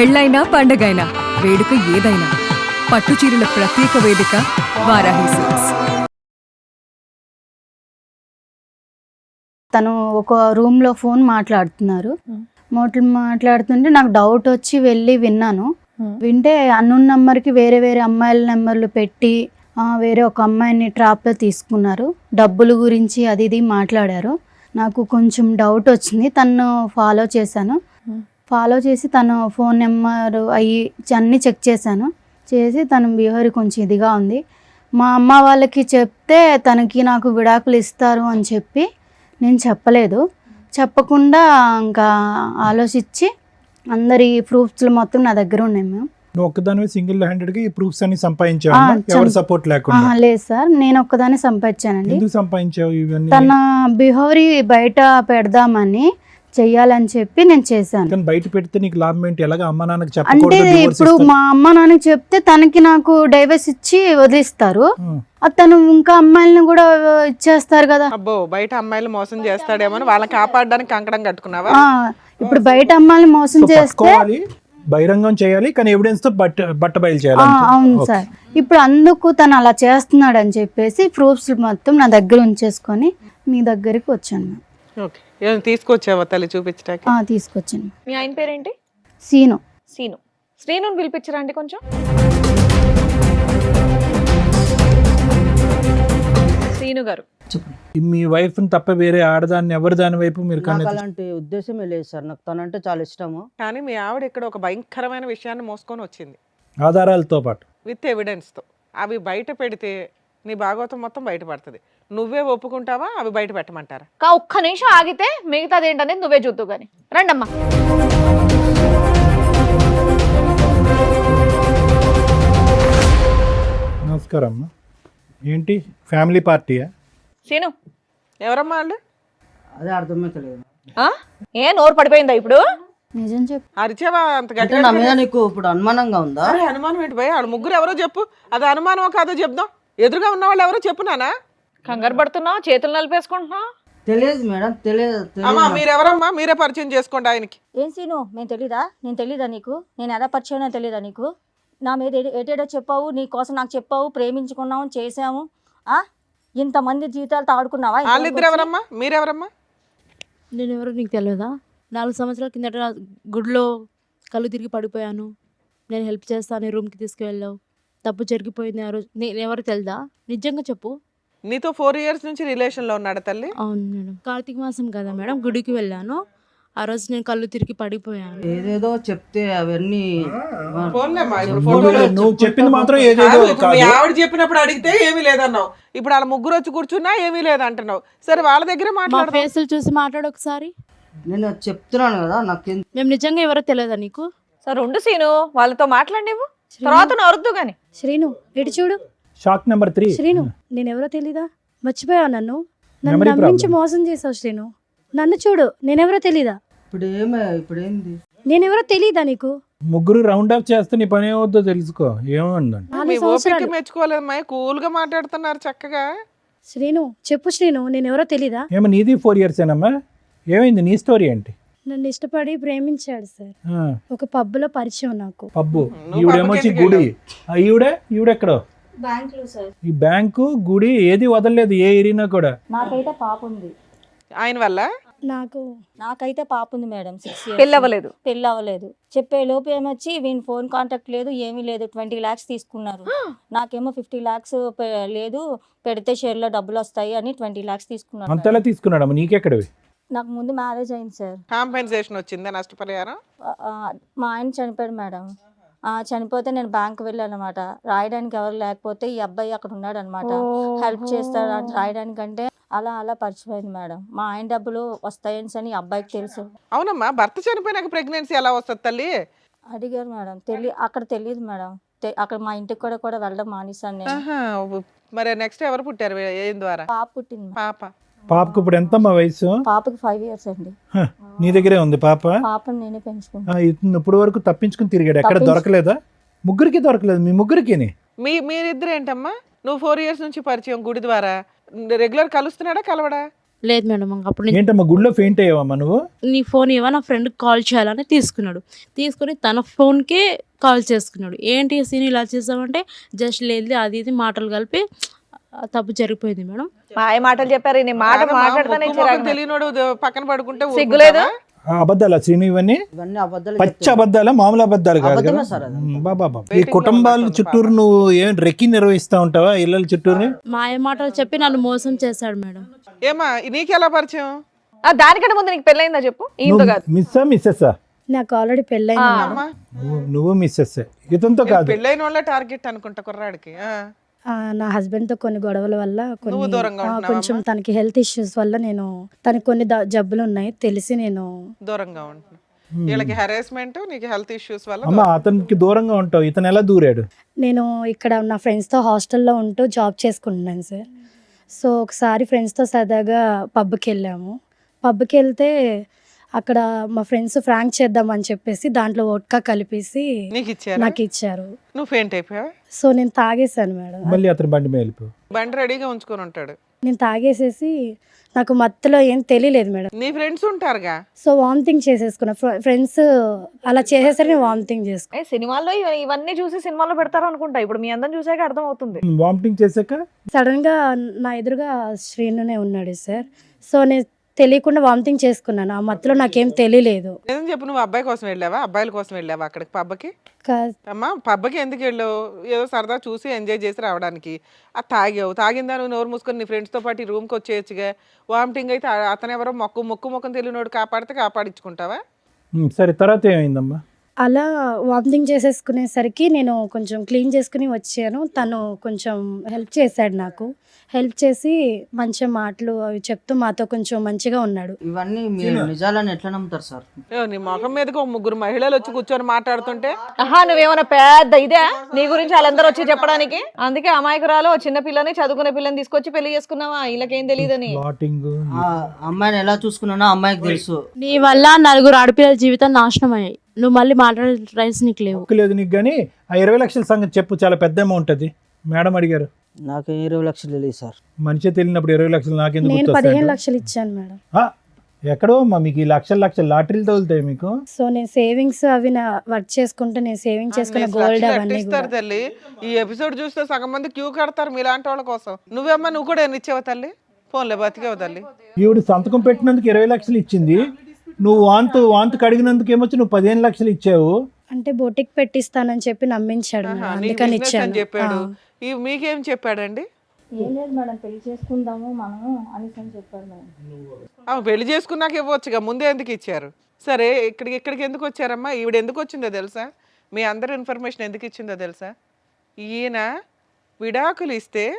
పెళ్ళైనా పండగైనా వేడుక ఏదైనా పట్టుచీరల ప్రత్యేక వేదిక వారాహి సిల్క్స్. తను ఒక రూమ్లో ఫోన్ మాట్లాడుతున్నారు. మాట్లాడుతుంటే నాకు డౌట్ వచ్చి వెళ్ళి విన్నాను. వింటే అన్నోన్ నెంబర్కి వేరే వేరే అమ్మాయిల నెంబర్లు పెట్టి వేరే ఒక అమ్మాయిని ట్రాప్లో తీసుకున్నారు. డబ్బుల గురించి అది ఇది మాట్లాడారు. నాకు కొంచెం డౌట్ వచ్చింది. తను ఫాలో చేశాను. ఫాలో చేసి తన ఫోన్ నెంబర్ అన్నీ చెక్ చేశాను. చేసి తన బిహేవియర్ కొంచెం ఇదిగా ఉంది. మా అమ్మ వాళ్ళకి చెప్తే తనకి నాకు విడాకులు ఇస్తారు అని చెప్పి నేను చెప్పలేదు. చెప్పకుండా ఇంకా ఆలోచించి అందరి ప్రూఫ్స్ మొత్తం నా దగ్గర ఉన్నాయి. మేము నువ్వు ఒక్కదానివే సింగిల్ హ్యాండెడ్గా ఈ ప్రూఫ్స్ అన్ని సంపాదించావు? ఎవరి సపోర్ట్ లేకుండా? లేదు సార్, నేను ఒక్కదాన్ని సంపాదించానండి. ఎందుకు సంపాదించావు ఇవన్నీ? తన బిహేవియర్ బయట పెడదామని చెయ్యాలని చెప్పి నేను చేశాను. కానీ బయట పెడితే నీకు లాభం ఏంటి? ఎలాగ అమ్మ నాన్నకి అంటే చెప్పకూడదు? ఇప్పుడు మా అమ్మ నాన్నకి చెప్తే తనకి నాకు డైవర్స్ ఇచ్చి వదిలిస్తారు. తను ఇంకా అమ్మాయిలను కూడా ఇచ్చేస్తారు కదా. అబ్బో, బయట అమ్మాయిలు మోసం చేస్తాడేమో వాళ్ళని కాపాడడానికి కంకణం కట్టుకున్నావా? ఇప్పుడు బయట అమ్మాయిలు మోసం చేస్తే బహిరంగం చేయాలి, కానీ ఎవిడెన్స్ తో బట్ట బయలు చేయాలి. అవును సార్. ఇప్పుడు అందుకు తను అలా చేస్తున్నాడు అని చెప్పేసి ప్రూఫ్స్ మొత్తం నా దగ్గర ఉంచేసుకొని మీ దగ్గరికి వచ్చాను. ఓకే, ఏం తీసుకొచ్చావా తల్లి చూపించడానికి? తీసుకొచ్చాను. మీ ఆయన పేరేంటి? సీను. శ్రీనుని పిలిపించరా అండి కొంచెం. శ్రీను గారు, మీ వైఫ్ తప్ప వేరే ఆడదాన్ని ఎవరి దాని వైపు మీరు నాకు అలాంటి ఉద్దేశమే లేదు సార్. నాకు తనంటే చాలా ఇష్టము. కానీ మీ ఆవిడ ఇక్కడ ఒక భయంకరమైన విషయాన్ని మోసుకొని వచ్చింది, ఆధారాలతో పాటు విత్ ఎవిడెన్స్తో. అవి బయట పెడితే నీ భాగవతం మొత్తం బయటపడుతుంది. నువ్వే ఒప్పుకుంటావా అవి బయట పెట్టమంటారా? ఒక్క నిమిషం ఆగితే మిగతాది ఏంటనేది నువ్వే చూద్దు కానీ. రండమ్మా. నమస్కారం అమ్మా. ఏంటి ఫ్యామిలీ పార్టీయా? సీను, ఎవరమ్మా వాళ్ళు? అదే అర్థమే తెలియదు. ఏ నోరు పడిపోయిందా ఇప్పుడు? నిజం చెప్పు. అరిచావా అంత అంటే గట్టిగా? నా మీద నీకు ఇప్పుడు అనుమానంగా ఉందా? అరే అనుమానం ఏంటి భయ? వాళ్ళు ముగ్గురు ఎవరో చెప్పు. అది అనుమానమో కాదో చెప్దాం. ఎదురుగా ఉన్న వాళ్ళు ఎవరో చెప్పు నానా. కంగారు పడుతున్నావు, చేతులు నలిపేసుకుంటున్నావు. తెలియదు మేడం, తెలియదు. అమ్మా మీరెవరమ్మా? మీరే పరిచయం చేసుకోండి ఆయనకి. ఏం సీను, నేను తెలీదా? నేను తెలీదా నీకు? నేను ఎలా పరిచయం తెలీదా నీకు? నా మీద ఏటేటో చెప్పావు, నీ కోసం నాకు చెప్పావు, ప్రేమించుకున్నాము, చేసాము. ఇంతమంది జీవితాలతో ఆడుకున్నావా? వాళ్ళిద్దరు ఎవరమ్మా? మీరెవరమ్మా? నేను ఎవరో నీకు తెలియదా? 4 సంవత్సరాల కిందట గుడిలో కళ్ళు తిరిగి పడిపోయాను. నేను హెల్ప్ చేస్తాను, రూమ్కి తీసుకువెళ్ళావు. తప్పు జరిగిపోయింది ఆ రోజు. నేను ఎవరు తెలుదా? నిజంగా చెప్పు. నీతో 4 years నుంచి రిలేషన్లో ఉన్నాడా తల్లి? అవును మేడం. కార్తీక మాసం కదా మేడం, గుడికి వెళ్ళాను. ఆ రోజు నేను కళ్ళు తిరిగి పడిపోయాను. ఏదేదో చెప్తే అవన్నీ నువ్వు చెప్పింది మాత్రం ఏదేదో మీ ఆవిడ చెప్పినప్పుడు అడిగితే ఏమీ లేదన్నావు. ఇప్పుడు వాళ్ళ ముగ్గురు వచ్చి కూర్చున్నా ఏమీ లేదంటున్నావు. సరే వాళ్ళ దగ్గర మా మాట్లాడు. ఫేసులు చూసి మాట్లాడు ఒకసారి. నేను చెప్తున్నాను కదా, నాకు మేము నిజంగా ఎవరో తెలియదా నీకు? సరే ఉండు సీను, వాళ్ళతో మాట్లాడి నువ్వు తర్వాత నరుద్దు గాని. శ్రీను ఇటు చూడు. Shock number 3. శ్రీను, నేను ఎవరో తెలీదా? మర్చిపోయావు నన్ను. నన్ను Memory నమ్మించి problem. మోసం చేసావు శ్రీను. నన్ను చూడు, నేనెవరో తెలీదా? ఇప్పుడు ఏంది? నేనెవరో తెలీదా నీకు? ముగ్గురు రౌండ్ అప్ చేస్తే నీ పని ఏమవుద్దో తెలుసుకో. ఏమందండి? 4 మీ ఓపిక సంవత్సరాలు. మెచ్చుకోలేదమ్మా, కూల్ గా మాట్లాడుతున్నారు చక్కగా. శ్రీను చెప్పు శ్రీను, నేనెవరో తెలీదా? ఏమో నీది 4 years ఏనమ్మా? ఏమైంది నీ స్టోరీ ఏంటి? నన్ను ఇష్టపడి ప్రేమించాడు సార్. ఆ, ఒక పబ్లో పరిచయం నాకు. పబ్బు. నువ్వు ఈవిడేమొచ్చి పబ్బుకి గుడి. ఈవిడెక్కడో బ్యాంకులో సార్. ఈ బ్యాంకు గుడి ఏది వదలలేదు ఏ ఏరినా కూడా. నాకైతే పాప ఉంది. ఆయన వల్ల నాకైతే పాప ఉంది మేడం, 6 years. పెళ్ళవ్వలేదు. పెళ్ళి అవ్వలేదు. చెప్పే లోపు ఏమొచ్చి వీని ఫోన్ కాంటాక్ట్ లేదు, ఏమీ లేదు. 20 lakhs తీసుకున్నారు. నాకేమో 50 lakhs లేదు, పెడితే షేర్లో డబ్బులు వస్తాయి అని 20 lakhs తీసుకున్నారు. అంతలా తీసుకున్నాడమ్మా, నీకెక్కడవి? నాకు ముందు మ్యారేజ్ అయింది సార్. కాంపెన్సేషన్ వచ్చిందా, నష్టపరిహారం? మా ఆయన చనిపోయాడు మేడం. చనిపోతే నేను బ్యాంక్ వెళ్ళాను అనమాట. రాయడానికి ఎవరు లేకపోతే ఈ అబ్బాయి అక్కడ ఉన్నాడు అనమాట. హెల్ప్ చేస్తాడు అని రాయడానికంటే అలా పరిచయమైంది మేడం. మా ఆయన డబ్బులు వస్తాయని ఈ అబ్బాయికి తెలుసు. అవునమ్మా, భర్త చనిపోయినాక ప్రెగ్నెన్సీ ఎలా వస్తుంది తల్లి? అడిగారు మేడం. అక్కడ తెలియదు మేడం. అక్కడ మా ఇంటికి కూడా వెళ్ళడం మానేశాను నేను. ఆహా, మరి నెక్స్ట్ ఎవరు పుట్టారు? ఏం ద్వారా? పాప పుట్టింది మేడం. పాప. పాపకు ఇప్పుడు ఎంతమ్మా వయసు? పాపకి 5 years అండి. నీ దగ్గరే ఉంది పాప? పాపని నేనే పెంచుకుంటాను. ఇప్పుడు వరకు తప్పించుకుని తిరిగాడు, ఎక్కడ దొరకలేదా? ముగ్గురికి దొరకలేదు, మీ ముగ్గురికి? మీరిద్దరు ఏంటమ్మా? నువ్వు 4 years నుంచి పరిచయం గుడి ద్వారా, రెగ్యులర్ కలుస్తున్నాడా కలవడా? లేదు మేడం అప్పుడు నేను ఏంటమ్మా గుళ్ళో ఫెయింట్ అయ్యావమ్మా నువ్వు? నీ ఫోన్ ఇవ్వ, నా ఫ్రెండ్ కాల్ చేయాలని తీసుకున్నాడు. తీసుకుని తన ఫోన్కే కాల్ చేసుకున్నాడు. ఏంటి సీన్ ఇలా చేసామంటే జస్ట్ లేదు అది ఇది మాటలు కలిపి తప్పు జరిగిపోయింది మేడం. మాయ మాటలు చెప్పారు, నేను మాట మాట్లాడతానే తెలియనోడు పక్కన పడుకుంటే సిగ్గులేదు. అబద్ధాలా శ్రీను ఇవన్నీ? ఇవన్నీ అబద్ధాలు పచ్చి అబద్ధాలా, మామూలు అబద్ధాలు కాదు కదా? అబద్ధమే సార్ అది. బాబా ఈ కుటుంబాల చుట్టూరు నువ్వు ఏం రెక్కి నిర్వహిస్తా ఉంటావా ఇళ్ళ చుట్టూరు? మాయ మాటలు చెప్పి నన్ను మోసం చేశాడు మేడం. ఏమా నీకెలా పరిచయం? దానికంటే ముందు నీకు పెళ్ళయిందా చెప్పు? ఈయనతో కాదు. మిస్సా మిస్సెస్సా? నాకు ఆల్రెడీ పెళ్ళైంది మేడం. అమ్మా నువ్వు మిస్సెస్ ఇతనితో కాదు. పెళ్ళైన వాళ్ళ టార్గెట్ అనుకుంటా కుర్రాడికి. నా హస్బెండ్ తో కొన్ని గొడవల వల్ల నువ్వు దూరంగా ఉంటున్నావా కొంచెం తనకి హెల్త్ ఇష్యూస్ వల్ల నేను తనకి కొన్ని జబ్బులు ఉన్నాయి తెలిసి నేను దూరంగా ఉంటున్నా. వీళ్ళకి హెరాస్మెంట్, నీకు హెల్త్ ఇష్యూస్ వల్ల అమ్మా అతనికి దూరంగా ఉంటావు, ఇతను ఎలా దూరాడు? నేను ఇక్కడ నా ఫ్రెండ్స్తో హాస్టల్లో ఉంటూ జాబ్ చేసుకుంటున్నాను సార్. సో ఒకసారి ఫ్రెండ్స్తో సరదాగా పబ్కి వెళ్ళాము. పబ్కి వెళ్తే అక్కడ మా ఫ్రెండ్స్ ఫ్రాంక్ చేద్దామని చెప్పేసి దాంట్లో వోడ్కా కలిపేసి నీకు ఇచ్చారా? నాకు ఇచ్చారు. నువ్వు ఫెయింట్ అయిపోయావా? సో నేను తాగేసాను మేడం. మళ్ళీ అతను బండి మీద వెళ్ళిపో. బండి రెడీగా ఉంచుకొని ఉంటాడు. నేను తాగేసేసి నాకు మత్తులో ఏం తెలియలేదు మేడం. నీ ఫ్రెండ్స్ ఉంటారుగా. So vomiting చేసేసుకున్నా. ఫ్రెండ్స్ అలా చేసేసరికి నేను వామిటింగ్ చేసుకున్నా. సినిమాల్లో ఇవన్నీ చూసి సినిమాలో పెడతారు అనుకుంటా. ఇప్పుడు మీ అందరం చూసాక అర్థం అవుతుంది. వామిటింగ్ చేశాక సడన్ గా నా ఎదురుగా శ్రీనునే ఉన్నాడు సార్. సో నేను తెలియకుండా వామిటింగ్ చేసుకున్నాను. ఆ మత్తులో నాకేం తెలియలేదు. నిజం చెప్పు, నువ్వు అబ్బాయి కోసం వెళ్ళావా, అబ్బాయిల కోసం వెళ్ళావా అక్కడికి పబ్కి? కా- అమ్మా పబ్కి ఎందుకు వెళ్ళావు? ఏదో సరదా చూసి ఎంజాయ్ చేసి రావడానికి. అది తాగావు, తాగిందా నువ్వు నోరు మూసుకొని నీ ఫ్రెండ్స్తో పాటు రూమ్కి వచ్చేయచ్చుగా. వామిటింగ్ అయితే అతను ఎవరో మొక్కుం తెలియనోడు కాపాడితే కాపాడించుకుంటావా? సరే తర్వాత ఏమైందమ్మా? అలా వామిటింగ్ చేసేసుకునేసరికి నేను కొంచెం క్లీన్ చేసుకుని వచ్చాను. తను కొంచెం హెల్ప్ చేశాడు నాకు. హెల్ప్ చేసి మంచి మాటలు అవి చెప్తూ మాతో కొంచెం మంచిగా ఉన్నాడు. ఇవన్నీ మీరు నిజాలని ఎట్లా నమ్ముతారు సార్? నీ ముఖం మీదకి ఒక ముగ్గురు మహిళలు వచ్చి కూర్చొని మాట్లాడుతుంటే నువ్వేమన్నా పెద్ద ఇదే నీ గురించి వాళ్ళందరూ వచ్చి చెప్పడానికి? అందుకే అమాయకురాలు చిన్న పిల్లని చదువుకునే పిల్లని తీసుకొచ్చి పెళ్లి చేసుకున్నావా? వీళ్ళకేం తెలియదని. ప్లాటింగ్ ఆ అమ్మాయిని ఎలా చూసుకున్నానో అమ్మాయికి తెలుసు. నీ వల్ల నలుగురు ఆడపిల్లల జీవితం నాశనం అయ్యాయి. నువ్వు మళ్ళీ మాట్లాడే రైట్స్ నీకు లేవు. లేదు నీకు. కానీ ఆ 20 లక్షల సంగతి చెప్పు, చాలా పెద్ద అమౌంట్ అది. మేడం అడిగారు. నాకు 20 లక్షలు తెలియదు సార్. మనిషి తెలియనప్పుడు 20 లక్షలు నాకెందుకు నేను గుర్తొస్తాయి? 15 లక్షలు ఇచ్చాను మేడం. ఎక్కడో అమ్మా మీకు ఈ లక్షల లాటరీలు తగులుతాయి మీకు. సో నేను సేవింగ్స్ అవి వర్క్ చేసుకుంటే నేను సేవింగ్ చేసుకున్న గోల్డ్ అవన్నీ ఇస్తారు తల్లి. ఈ ఎపిసోడ్ చూస్తే సగం మంది క్యూ కడతారు మీలాంటి వాళ్ళ కోసం. నువ్వేమ్మా నువ్వు కూడా ఎన్ని ఇచ్చావు తల్లి? ఫోన్లే బతికేవు తల్లి. ఈవిడ సంతకం పెట్టినందుకు 20 లక్షలు ఇచ్చింది. నువ్వు వాంతు కడిగినందుకు ఏమొచ్చి నువ్వు 15 లక్షలు ఇచ్చావు. అంటే బొటిక్ పెట్టిస్తానని చెప్పి నమ్మించాడు మేడం. నీకు అందుకని business అని చెప్పాడు. ఇచ్చాను. మీకేం చెప్పాడండి? ఏం లేదు మేడం, పెళ్లి చేసుకుందాము మనము అనేసి అని చెప్పాడు మేడం. పెళ్లి చేసుకున్నాక ఇవ్వచ్చుగా, ముందే ఎందుకు ఇచ్చారు? సరే ఇక్కడికి ఎందుకు వచ్చారమ్మా? ఈవిడ ఎందుకు వచ్చిందో తెలుసా? మీ అందరి ఇన్ఫర్మేషన్ ఎందుకు ఇచ్చిందో తెలుసా? ఈయన విడాకులు ఇస్తే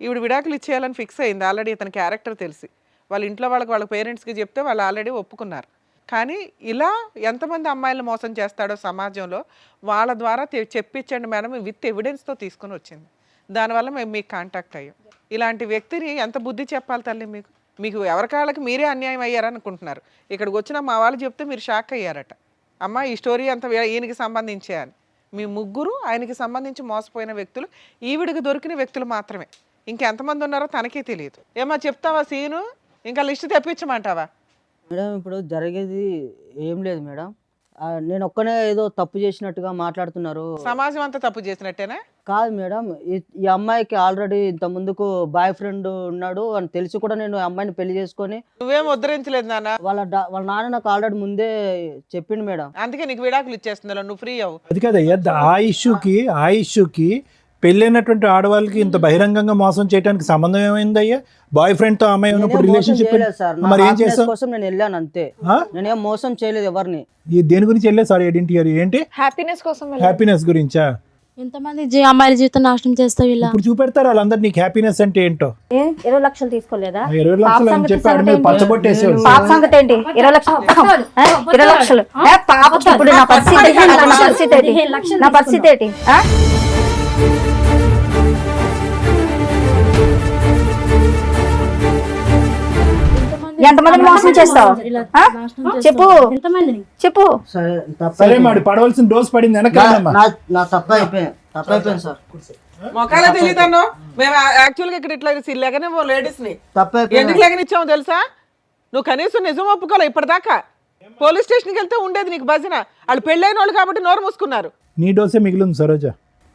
ఈవిడ విడాకులు ఇచ్చేయాలని ఫిక్స్ అయింది ఆల్రెడీ. ఇతని క్యారెక్టర్ తెలిసి వాళ్ళ ఇంట్లో వాళ్ళ పేరెంట్స్కి చెప్తే వాళ్ళు ఆల్రెడీ ఒప్పుకున్నారు. కానీ ఇలా ఎంతమంది అమ్మాయిలను మోసం చేస్తాడో సమాజంలో వాళ్ళ ద్వారా చెప్పించండి మేడం, విత్ ఎవిడెన్స్తో తీసుకుని వచ్చింది. దానివల్ల మేము మీకు కాంటాక్ట్ అయ్యాం. ఇలాంటి వ్యక్తిని ఎంత బుద్ధి చెప్పాలి తల్లి? మీకు ఎవరికాళ్ళకి మీరే అన్యాయం అయ్యారనుకుంటున్నారు. ఇక్కడికి వచ్చిన మా వాళ్ళు చెప్తే మీరు షాక్ అయ్యారట. అమ్మ ఈ స్టోరీ అంతా ఈయనకి సంబంధించే అని. మీ ముగ్గురు ఆయనకి సంబంధించి మోసపోయిన వ్యక్తులు, ఈవిడికి దొరికిన వ్యక్తులు మాత్రమే. ఇంకెంతమంది ఉన్నారో తనకే తెలియదు. ఏమా చెప్తావా సీను? ఇంకా లిస్ట్ తెప్పించమంటావా? మేడం ఇప్పుడు జరిగేది ఏం లేదు మేడం. నేను ఒక్కనే ఏదో తప్పు చేసినట్టుగా మాట్లాడుతున్నారు. సమాజం అంతా తప్పు చేసినట్టేనా? కాదు మేడం, ఈ అమ్మాయికి ఆల్రెడీ ఇంత ముందుకు బాయ్ ఫ్రెండ్ ఉన్నాడు అని తెలిసి కూడా నేను అమ్మాయిని పెళ్లి చేసుకొని. నువ్వేం ఉద్ధరించలేదు నాన్న. వాళ్ళ నాన్న నాకు ఆల్రెడీ ముందే చెప్పిండు మేడం. అందుకే నీకు విడాకులు ఇచ్చేస్తుందా? నువ్వు ఫ్రీ అవ్వు. అది కాదయ్యా, ఆ ఇష్యూకి పెళ్ళైనటువంటి ఆడవాళ్ళకి ఇంత బహిరంగంగా మోసం చేయడానికి సంబంధం ఏమైందయ్యా? బాయ్ ఫ్రెండ్ తో అమ్మాయి ఉన్నప్పుడు రిలేషన్షిప్ మరి ఏం చేస్తావు? కోసం నేను వెళ్ళాను అంతే. నేనేం మోసం చేయలేదు ఎవరిని. దేని గురించి వెళ్ళే? సారీ ఐడెంటిటీ ఏంటి? హ్యాపీనెస్ కోసం హ్యాపీనెస్ గురించా? ఎంతమంది అమ్మాయిల జీవితం నాశనం చేస్తావు ఇలా? ఇప్పుడు చూపెడతారు వాళ్ళందరు నీకు హ్యాపీనెస్ అంటే ఏంటో. 20 లక్షలు తీసుకోలేదా? 20 లక్షలు అని చెప్పి పచ్చబొట్టేసేవాళ్ళు. పాప సంగతి ఏంటి? 20 లక్షలు 20 లక్షలు ఇప్పుడు నా పరిస్థితి ఏంటి? ఎంతమందిని మోసం చేస్తావు చెప్పు. సరే మాడి పడవలసిన డోస్ పడింది వెనకాలమ్మా. నా తప్ప అయిపోయింది సార్. మొఖాలే తెలియదన్నో మేము యాక్చువల్గా ఇక్కడ ఇట్లా లేకనే లేడీస్ ని తప్పే ఎందుకు లేకనిచ్చాము తెలుసా? నువ్వు కనీసం నిజం ఒప్పుకోలే ఇప్పటిదాకా. పోలీస్ స్టేషన్కి వెళ్తే ఉండేది నీకు భజన. వాళ్ళు పెళ్ళైన వాళ్ళు కాబట్టి నోరు మూసుకున్నారు. నీ డోసే మిగిలింది సరోజ.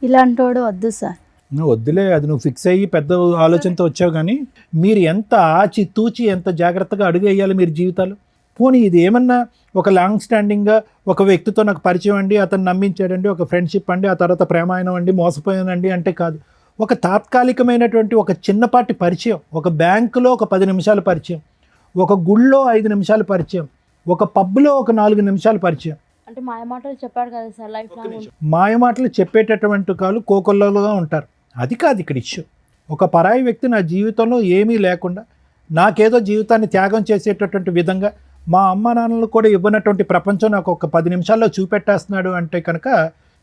ఇలాంటోడు వద్దు సార్. నువ్వు వద్దులే, అది నువ్వు ఫిక్స్ అయ్యి పెద్ద ఆలోచనతో వచ్చావు. కానీ మీరు ఎంత ఆచి తూచి ఎంత జాగ్రత్తగా అడుగు వేయాలి మీరు జీవితాలు. పోనీ ఇది ఏమన్నా ఒక లాంగ్ స్టాండింగ్గా ఒక వ్యక్తితో నాకు పరిచయం అండి, అతను నమ్మించాడండి, ఒక ఫ్రెండ్షిప్ అండి, ఆ తర్వాత ప్రేమాయణం అండి, మోసపోయానండి అంటే కాదు. ఒక తాత్కాలికమైనటువంటి ఒక చిన్నపాటి పరిచయం, ఒక బ్యాంకులో ఒక 10 నిమిషాల పరిచయం, ఒక గుళ్ళో 5 నిమిషాల పరిచయం, ఒక పబ్లో ఒక 4 నిమిషాల పరిచయం. అంటే మాయ మాటలు చెప్పాడు కదా సార్, లైఫ్ లాంగ్ మాయమాటలు చెప్పేటటువంటి కాళ్ళు కోకొల్లలుగా ఉంటారు. అది కాదు ఇక్కడ ఇష్యూ. ఒక పరాయి వ్యక్తి నా జీవితంలో ఏమీ లేకుండా నాకేదో జీవితాన్ని త్యాగం చేసేటటువంటి విధంగా మా అమ్మ నాన్నలు కూడా ఇవ్వనటువంటి ప్రపంచం నాకు ఒక 10 నిమిషాల్లో చూపెట్టేస్తున్నాడు అంటే కనుక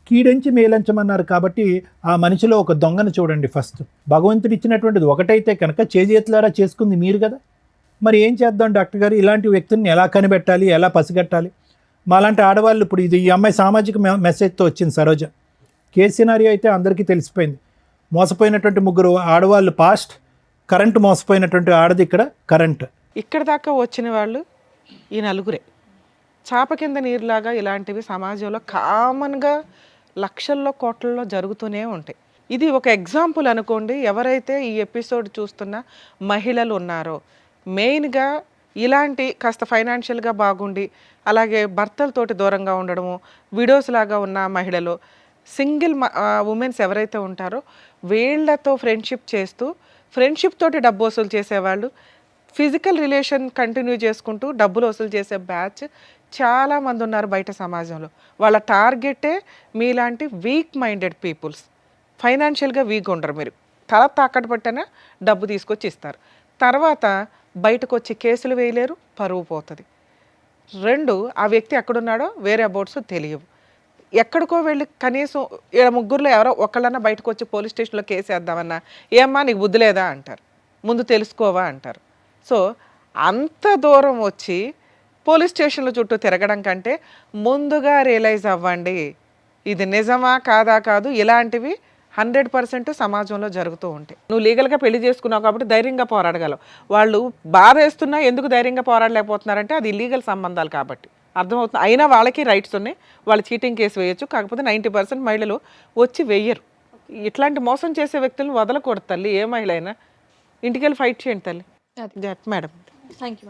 కీడెంచి మేలంచమన్నారు. కాబట్టి ఆ మనిషిలో ఒక దొంగను చూడండి ఫస్ట్. భగవంతుడు ఇచ్చినటువంటిది ఒకటైతే కనుక చేతులారా చేసుకుంది మీరు కదా. మరి ఏం చేద్దాం డాక్టర్ గారు, ఇలాంటి వ్యక్తిని ఎలా కనిపెట్టాలి, ఎలా పసిగట్టాలి? మాలాంటి ఆడవాళ్ళు ఇప్పుడు ఇది ఈ అమ్మాయి సామాజిక మెసేజ్తో వచ్చింది సరోజ. కేసు సినారియో అయితే అందరికీ తెలిసిపోయింది. మోసపోయినటువంటి 3 ఆడవాళ్ళు పాస్ట్, కరెంట్ మోసపోయినటువంటి ఆడది ఇక్కడ కరెంట్. ఇక్కడ దాకా వచ్చిన వాళ్ళు ఈ నలుగురే. చాప కింద నీరులాగా ఇలాంటివి సమాజంలో కామన్గా లక్షల్లో కోట్లలో జరుగుతూనే ఉంటాయి. ఇది ఒక ఎగ్జాంపుల్ అనుకోండి. ఎవరైతే ఈ ఎపిసోడ్ చూస్తున్న మహిళలు ఉన్నారో, మెయిన్గా ఇలాంటి కాస్త ఫైనాన్షియల్గా బాగుండి అలాగే భర్తలతోటి దూరంగా ఉండడము, విడోస్ లాగా ఉన్న మహిళలు, సింగిల్ ఉమెన్స్ ఎవరైతే ఉంటారో వీళ్ళతో ఫ్రెండ్షిప్ చేస్తూ ఫ్రెండ్షిప్ తోటి డబ్బు వసూలు చేసేవాళ్ళు, ఫిజికల్ రిలేషన్ కంటిన్యూ చేసుకుంటూ డబ్బులు వసూలు చేసే బ్యాచ్ చాలామంది ఉన్నారు బయట సమాజంలో. వాళ్ళ టార్గెటే మీలాంటి వీక్ మైండెడ్ పీపుల్స్. ఫైనాన్షియల్గా వీక్ ఉండరు. మీరు తల తాకట్టు పట్టినా డబ్బు తీసుకొచ్చి ఇస్తారు. తర్వాత బయటకు వచ్చి కేసులు వేయలేరు, పరువు పోతుంది. 2, ఆ వ్యక్తి ఎక్కడున్నాడో వేరే అబౌట్స్ తెలియవు. ఎక్కడికో వెళ్ళి కనీసం 3 ఎవరో ఒకళ్ళన్నా బయటకు వచ్చి పోలీస్ స్టేషన్లో కేసు వేద్దామన్నా ఏమ్మా నీకు బుద్ధి లేదా అంటారు, ముందు తెలుసుకోవా అంటారు. సో అంత దూరం వచ్చి పోలీస్ స్టేషన్ల చుట్టూ తిరగడం కంటే ముందుగా రియలైజ్ అవ్వండి ఇది నిజమా కాదా కాదు. ఇలాంటివి 100% సమాజంలో జరుగుతూ ఉంటాయి. నువ్వు లీగల్గా పెళ్లి చేసుకున్నావు కాబట్టి ధైర్యంగా పోరాడగలవు. వాళ్ళు బాధ వేస్తున్నా ఎందుకు ధైర్యంగా పోరాడలేకపోతున్నారంటే అది ఇల్లీగల్ సంబంధాలు కాబట్టి. అర్థమవుతుంది. అయినా వాళ్ళకి రైట్స్ ఉన్నాయి, వాళ్ళు చీటింగ్ కేసు వేయచ్చు. కాకపోతే 90% మహిళలు వచ్చి వెయ్యరు. ఇట్లాంటి మోసం చేసే వ్యక్తులను వదలకూడదు తల్లి. ఏ మహిళ అయినా ఇంటికి వెళ్ళి ఫైట్ చేయండి తల్లి. Madam thank you.